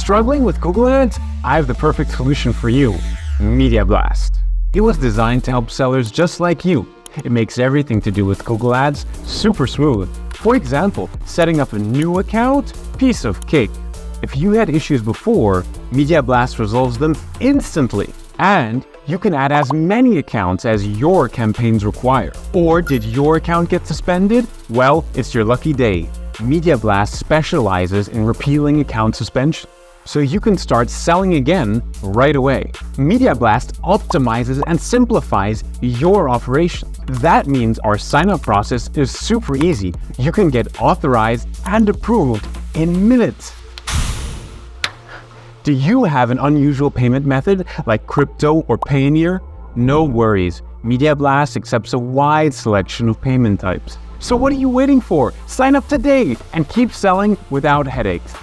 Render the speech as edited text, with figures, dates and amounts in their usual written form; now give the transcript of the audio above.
Struggling with Google Ads? I have the perfect solution for you, Media Blast. It was designed to help sellers just like you. It makes everything to do with Google Ads super smooth. For example, setting up a new account, piece of cake. If you had issues before, Media Blast resolves them instantly. And you can add as many accounts as your campaigns require. Or did your account get suspended? Well, it's your lucky day. Media Blast specializes in repealing account suspension, so you can start selling again right away. Media Blast optimizes and simplifies your operation. That means our sign-up process is super easy. You can get authorized and approved in minutes. Do you have an unusual payment method like crypto or Payoneer? No worries. Media Blast accepts a wide selection of payment types. So what are you waiting for? Sign up today and keep selling without headaches.